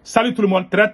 Salut tout le monde, très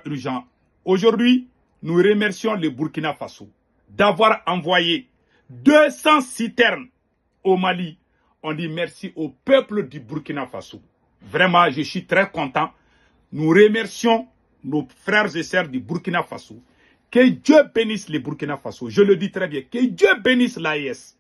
urgent. Aujourd'hui, nous remercions le Burkina Faso d'avoir envoyé 200 citernes au Mali. On dit merci au peuple du Burkina Faso. Vraiment, je suis très content. Nous remercions nos frères et sœurs du Burkina Faso. Que Dieu bénisse le Burkina Faso. Je le dis très bien. Que Dieu bénisse l'AES.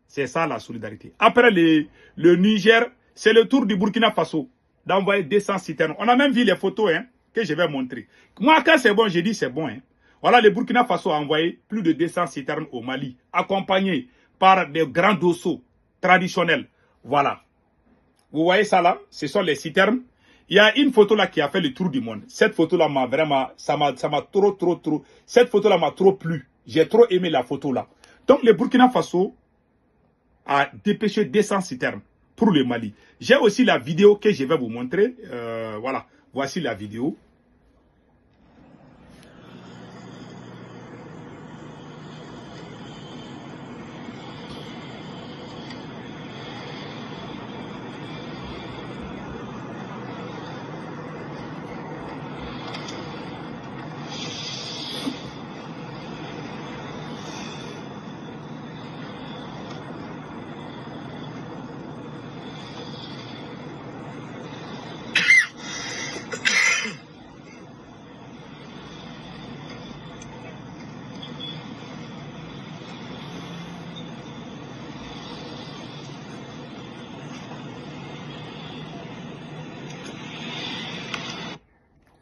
C'est ça la solidarité. Après le Niger, c'est le tour du Burkina Faso d'envoyer 200 citernes. On a même vu les photos que je vais montrer. Moi, quand c'est bon, je dis c'est bon. Voilà, le Burkina Faso a envoyé plus de 200 citernes au Mali, accompagnés par des grands dosseaux traditionnels. Voilà. Vous voyez ça là? Ce sont les citernes. Il y a une photo là qui a fait le tour du monde. Cette photo là m'a vraiment, ça m'a trop. Cette photo là m'a trop plu. J'ai trop aimé la photo là. Donc le Burkina Faso a dépêché 200 citernes pour le Mali. J'ai aussi la vidéo que je vais vous montrer. Voilà, voici la vidéo.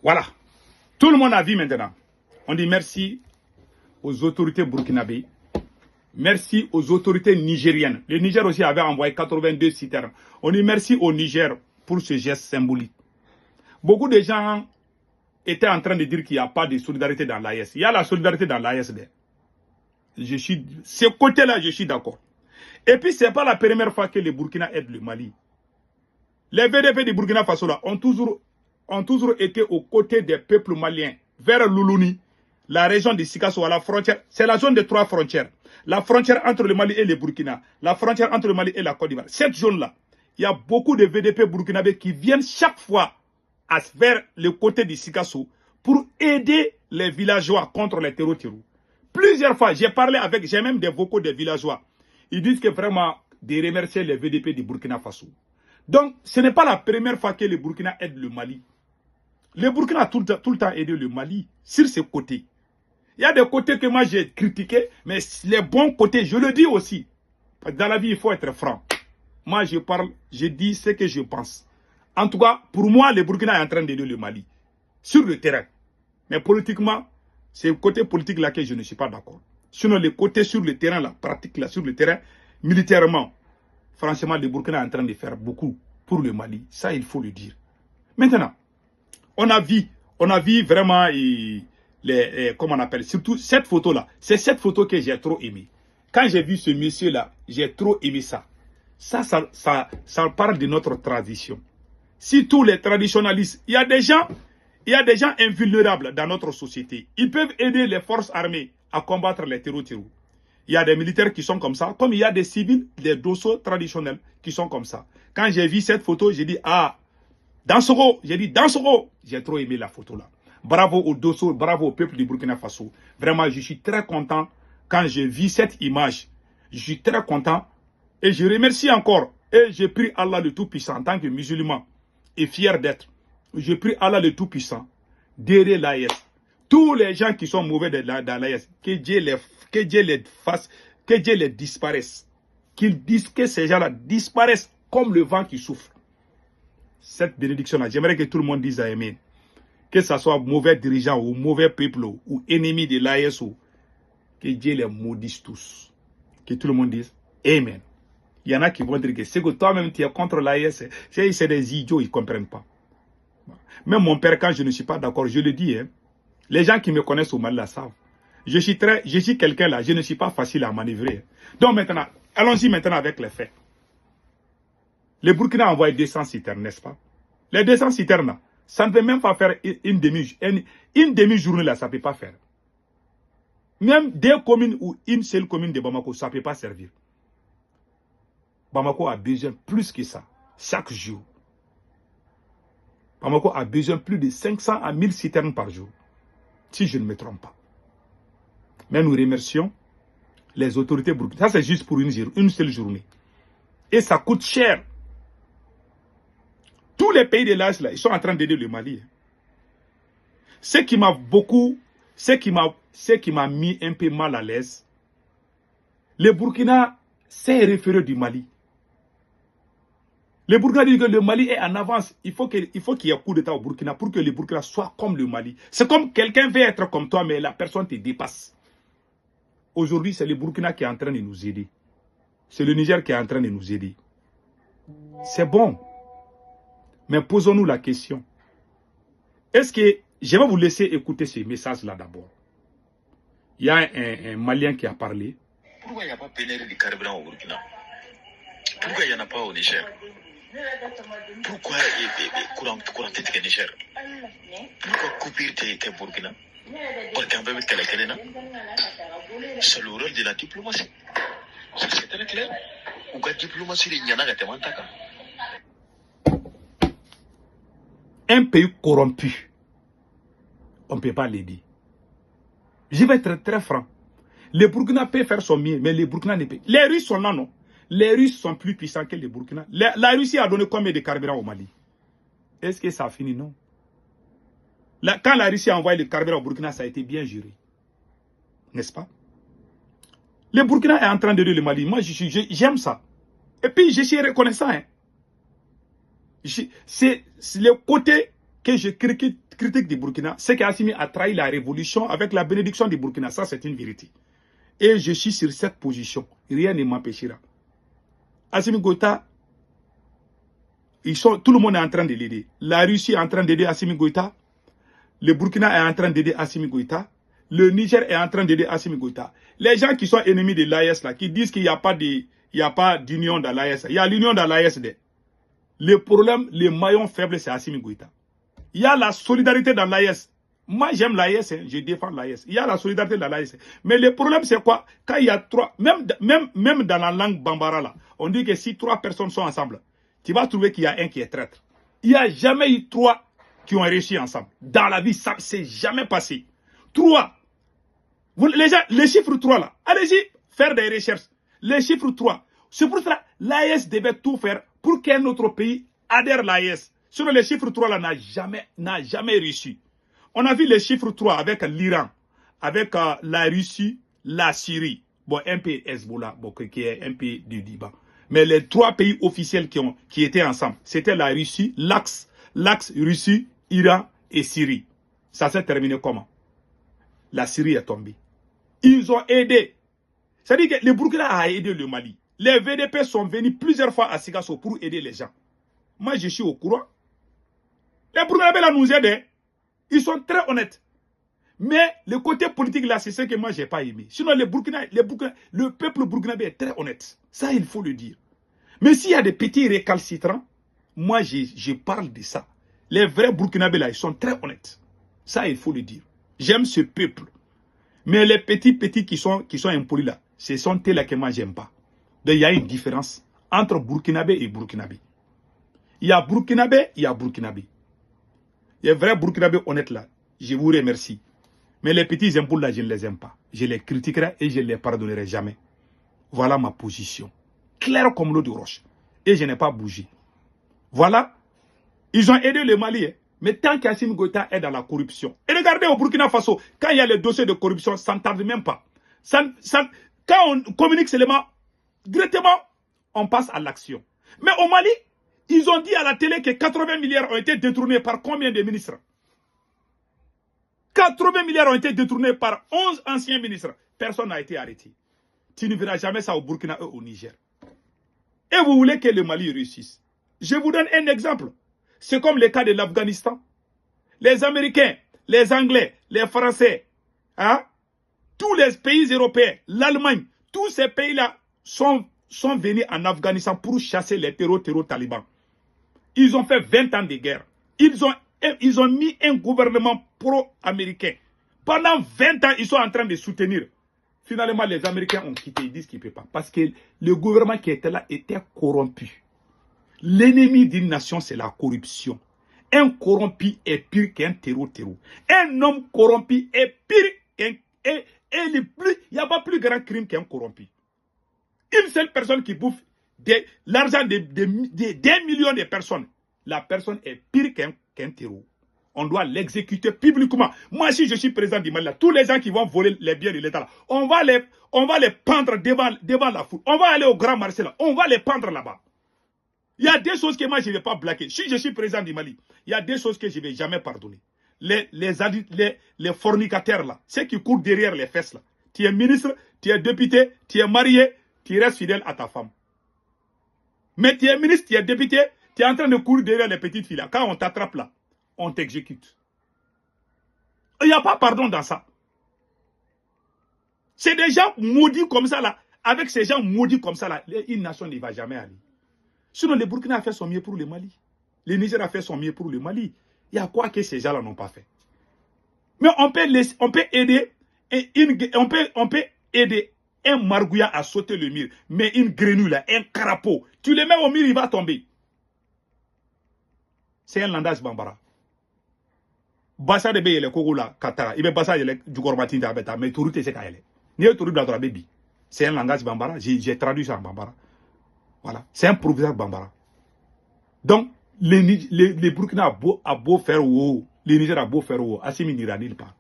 Voilà. Tout le monde a vu maintenant. On dit merci aux autorités burkinabées. Merci aux autorités nigériennes. Le Niger aussi avait envoyé 82 citernes. On dit merci au Niger pour ce geste symbolique. Beaucoup de gens étaient en train de dire qu'il n'y a pas de solidarité dans l'AES. Il y a la solidarité dans l'AESD. Ce côté-là, je suis d'accord. Et puis, ce n'est pas la première fois que le Burkina aide le Mali. Les VDP du Burkina Faso là, ont toujours été aux côtés des peuples maliens, vers Loulouni, la région de Sikasso, à la frontière. C'est la zone de 3 frontières. La frontière entre le Mali et le Burkina, la frontière entre le Mali et la Côte d'Ivoire. Cette zone-là, il y a beaucoup de VDP burkinabés qui viennent chaque fois vers le côté de Sikasso pour aider les villageois contre les terreaux. Plusieurs fois, j'ai même des vocaux des villageois. Ils disent que vraiment, de remercier les VDP du Burkina Faso. Donc, ce n'est pas la première fois que le Burkina aide le Mali. Le Burkina a tout le temps aidé le Mali sur ce côté. Il y a des côtés que moi j'ai critiqués, mais les bons côtés, je le dis aussi. Dans la vie, il faut être franc. Moi, je parle, je dis ce que je pense. En tout cas, pour moi, le Burkina est en train d'aider le Mali. Sur le terrain. Mais politiquement, c'est le côté politique là que je ne suis pas d'accord. Sinon, le côté sur le terrain, la pratique là, sur le terrain, militairement, franchement, le Burkina est en train de faire beaucoup pour le Mali. Ça, il faut le dire. Maintenant, on a vu vraiment comment on appelle, surtout cette photo-là. C'est cette photo que j'ai trop aimé. Quand j'ai vu ce monsieur-là, j'ai trop aimé ça. Ça parle de notre tradition. Si tous les traditionnalistes, il y a des gens invulnérables dans notre société. Ils peuvent aider les forces armées à combattre les terreaux. Il y a des militaires qui sont comme ça, comme il y a des civils, des dossos traditionnels qui sont comme ça. Quand j'ai vu cette photo, j'ai dit, ah, Dansokho, j'ai trop aimé la photo là. Bravo aux dossos, bravo au peuple du Burkina Faso. Vraiment, je suis très content quand j'ai vu cette image. Je suis très content et je remercie encore. Et je prie Allah le Tout-Puissant en tant que musulman et fier d'être. Je prie Allah le Tout-Puissant d'aider l'AES. Tous les gens qui sont mauvais dans l'AES, que Dieu les fasse, que Dieu les disparaisse. Qu'ils disent que ces gens-là disparaissent comme le vent qui souffle. Cette bénédiction-là, j'aimerais que tout le monde dise Amen. Que ce soit mauvais dirigeants ou mauvais peuple ou ennemis de l'AES, que Dieu les maudisse tous. Que tout le monde dise Amen. Il y en a qui vont dire que c'est que toi-même tu es contre l'AES, c'est des idiots, ils ne comprennent pas. Même mon père, quand je ne suis pas d'accord, je le dis. Les gens qui me connaissent au Mali la savent. Je suis quelqu'un là, je ne suis pas facile à manœuvrer. Donc maintenant, allons-y maintenant avec les faits. Le Burkina a envoyé 200 citernes, n'est-ce pas? Les 200 citernes là, ça ne peut même pas faire une demi-journée là, ça ne peut pas faire. Même 2 communes ou une seule commune de Bamako, ça ne peut pas servir. Bamako a besoin plus que ça, chaque jour. Bamako a besoin de plus de 500 à 1000 citernes par jour. Si je ne me trompe pas. Mais nous remercions les autorités burkinabées. Ça, c'est juste pour une seule journée. Et ça coûte cher. Tous les pays de l'Est, là, ils sont en train d'aider le Mali. Ce qui m'a mis un peu mal à l'aise, le Burkina s'est référé du Mali. Le Burkina dit que le Mali est en avance. Il faut qu'il y ait un coup d'État au Burkina pour que le Burkina soit comme le Mali. C'est comme quelqu'un veut être comme toi, mais la personne te dépasse. Aujourd'hui, c'est le Burkina qui est en train de nous aider. C'est le Niger qui est en train de nous aider. C'est bon. Mais posons-nous la question. Est-ce que... Je vais vous laisser écouter ce message-là d'abord. Il y a un Malien qui a parlé. Pourquoi il n'y a pas pénurie de carburant au Burkina? Pourquoi il n'y en a pas au Niger? Pourquoi courant tête au Niger? Pourquoi coupure tête au Burkina? C'est le rôle de la diplomatie. C'est très clair. Ou la diplomatie, il y en a qui un pays corrompu. On ne peut pas l'aider. Je vais être très franc. Le Burkina peut faire son mieux, mais le Burkina ne peut. Les Russes sont là, non? Les Russes sont plus puissants que les Burkina. La Russie a donné combien de carburant au Mali? Est-ce que ça a fini? Non. Quand la Russie a envoyé le carburant au Burkina, ça a été bien géré. N'est-ce pas? Le Burkina est en train d'aider le Mali. Moi, j'aime ça. Et puis, je suis reconnaissant. Hein. C'est le côté que je critique du Burkina, c'est qu'Assimi a trahi la révolution avec la bénédiction du Burkina. Ça, c'est une vérité. Et je suis sur cette position. Rien ne m'empêchera. Assimi Goïta, tout le monde est en train de l'aider. La Russie est en train d'aider Assimi Goïta. Le Burkina est en train d'aider Assimi Goïta. Le Niger est en train d'aider Assimi Goïta. Les gens qui sont ennemis de l'AES, qui disent qu'il n'y a pas d'union dans l'AES. Il y a l'union dans l'AESD. Le problème, le maillon faible, c'est Assimi Goïta. Il y a la solidarité dans l'AES. Moi, j'aime l'AES, hein, je défends l'AES. Il y a la solidarité dans l'AES. Mais le problème, c'est quoi? Quand il y a trois, même dans la langue bambara, là, on dit que si 3 personnes sont ensemble, tu vas trouver qu'il y a un qui est traître. Il n'y a jamais eu 3 qui ont réussi ensemble. Dans la vie, ça ne s'est jamais passé. 3. Les gens, les chiffres 3, là, allez-y, faire des recherches. Les chiffres 3. C'est pour ça que l'AES devait tout faire pour qu'un autre pays adhère à l'AES. Sinon, les chiffres 3 là n'a jamais réussi. On a vu les chiffres 3 avec l'Iran, avec la Russie, la Syrie. Bon, un peu Hezbollah, bon, qui est un peu du Liban. Mais les 3 pays officiels qui étaient ensemble, c'était la Russie, l'axe Russie, Iran et Syrie. Ça s'est terminé comment? La Syrie est tombée. Ils ont aidé. C'est-à-dire que le Burkina a aidé le Mali. Les VDP sont venus plusieurs fois à Sigasso pour aider les gens. Moi, je suis au courant. Les Burkinabés là nous aident. Ils sont très honnêtes. Mais le côté politique là, c'est ce que moi, je n'ai pas aimé. Sinon, le peuple burkinabé est très honnête. Ça, il faut le dire. Mais s'il y a des petits récalcitrants, moi, je parle de ça. Les vrais Burkinabés là, ils sont très honnêtes. Ça, il faut le dire. J'aime ce peuple. Mais les petits qui sont impolis là, ce sont eux là que moi, j'aime pas. Donc, il y a une différence entre Burkinabé et Burkinabé. Il y a Burkinabé, il y a Burkinabé. Il y a vrai Burkinabé honnête là. Je vous remercie. Mais les petits impôts là, je ne les aime pas. Je les critiquerai et je ne les pardonnerai jamais. Voilà ma position. Claire comme l'eau de roche. Et je n'ai pas bougé. Voilà. Ils ont aidé le Mali. Hein. Mais tant qu'Assimi Goïta est dans la corruption. Et regardez au Burkina Faso, quand il y a les dossiers de corruption, ça ne tarde même pas. Quand on communique seulement, directement, on passe à l'action. Mais au Mali, ils ont dit à la télé que 80 milliards ont été détournés par combien de ministres? 80 milliards ont été détournés par 11 anciens ministres. Personne n'a été arrêté. Tu ne verras jamais ça au Burkina et au Niger. Et vous voulez que le Mali réussisse. Je vous donne un exemple. C'est comme le cas de l'Afghanistan. Les Américains, les Anglais, les Français, hein, tous les pays européens, l'Allemagne, tous ces pays-là sont venus en Afghanistan pour chasser les terror talibans. Ils ont fait 20 ans de guerre. Ils ont mis un gouvernement pro-américain. Pendant 20 ans, ils sont en train de soutenir. Finalement, les Américains ont quitté. Ils disent qu'ils ne peuvent pas. Parce que le gouvernement qui était là était corrompu. L'ennemi d'une nation, c'est la corruption. Un corrompu est pire qu'un terreau. Un homme corrompu est pire qu'un... Il n'y a pas plus grand crime qu'un corrompu. Une seule personne qui bouffe l'argent des millions de personnes, la personne est pire qu'un terreau. On doit l'exécuter publiquement. Moi, si je suis président du Mali, là, tous les gens qui vont voler les biens de l'État, on va les pendre devant la foule. On va aller au Grand Marché, là, on va les pendre là-bas. Il y a des choses que moi, je ne vais pas blaguer. Si je suis président du Mali, il y a des choses que je ne vais jamais pardonner. Les fornicateurs, là, ceux qui courent derrière les fesses, là. Tu es ministre, tu es député, tu es marié, tu restes fidèle à ta femme. Mais tu es ministre, tu es député, tu es en train de courir derrière les petites filles, là. Quand on t'attrape, là, on t'exécute. Il n'y a pas pardon dans ça. C'est des gens maudits comme ça, là. Avec ces gens maudits comme ça, là, une nation ne va jamais aller. Sinon, le Burkina a fait son mieux pour le Mali. Le Niger a fait son mieux pour le Mali. Il y a quoi que ces gens-là n'ont pas fait. Mais on peut aider un margouillat à sauter le mur. Mais une grenouille, là, un crapaud, tu le mets au mur, il va tomber. C'est un langage bambara. Bassa de beye le kogola katara. Il bassa du gormati d'abeta. Mais tout c'est kaele. N'y tout dans la baby. C'est un langage bambara. J'ai traduit ça en bambara. Voilà. C'est un proviseur bambara. Donc, les Burkina a beau faire ou les Niger a beau faire ou Assimi n'ira nulle part.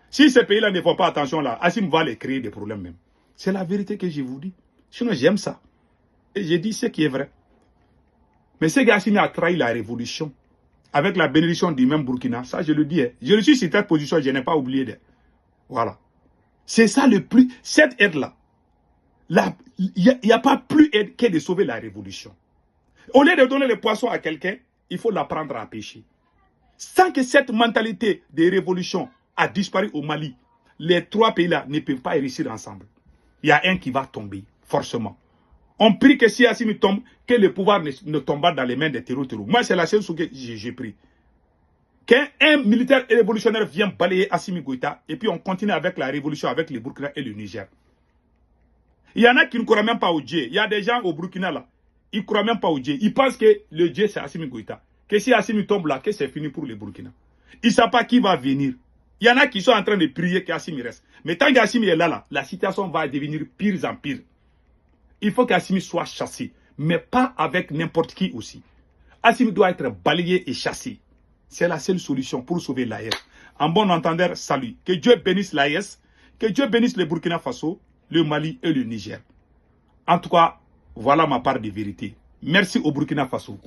Si ces pays-là ne font pas attention là, Assimi va les créer des problèmes même. C'est la vérité que je vous dis. Sinon, j'aime ça. Et je dis ce qui est vrai. Mais ce qu'Assimi a trahi la révolution, avec la bénédiction du même Burkina, ça je le dis. Je le suis sur cette position, je n'ai pas oublié. Voilà. C'est ça le plus... Cette aide-là, il n'y a pas plus aide que de sauver la révolution. Au lieu de donner le poisson à quelqu'un, il faut l'apprendre à pêcher. Sans que cette mentalité de révolution a disparu au Mali, les trois pays-là ne peuvent pas réussir ensemble. Il y a un qui va tomber, forcément. On prie que si Assimi tombe, que le pouvoir ne tombe pas dans les mains des terroristes. Moi, c'est la seule chose que j'ai pris. Qu'un militaire révolutionnaire vient balayer Assimi Goïta, et puis on continue avec la révolution avec le Burkina et le Niger. Il y en a qui ne croient même pas au Dieu. Il y a des gens au Burkina là, ils ne croient même pas au Dieu. Ils pensent que le Dieu c'est Assimi Goïta. Que si Assimi tombe là, que c'est fini pour le Burkina. Ils ne savent pas qui va venir. Il y en a qui sont en train de prier qu'Assimi reste. Mais tant qu'Assimi est là, la situation va devenir pire en pire. Il faut qu'Assimi soit chassé. Mais pas avec n'importe qui aussi. Assimi doit être balayé et chassé. C'est la seule solution pour sauver l'AES. En bon entendeur, salut. Que Dieu bénisse l'AES. Que Dieu bénisse le Burkina Faso, le Mali et le Niger. En tout cas, voilà ma part de vérité. Merci au Burkina Faso.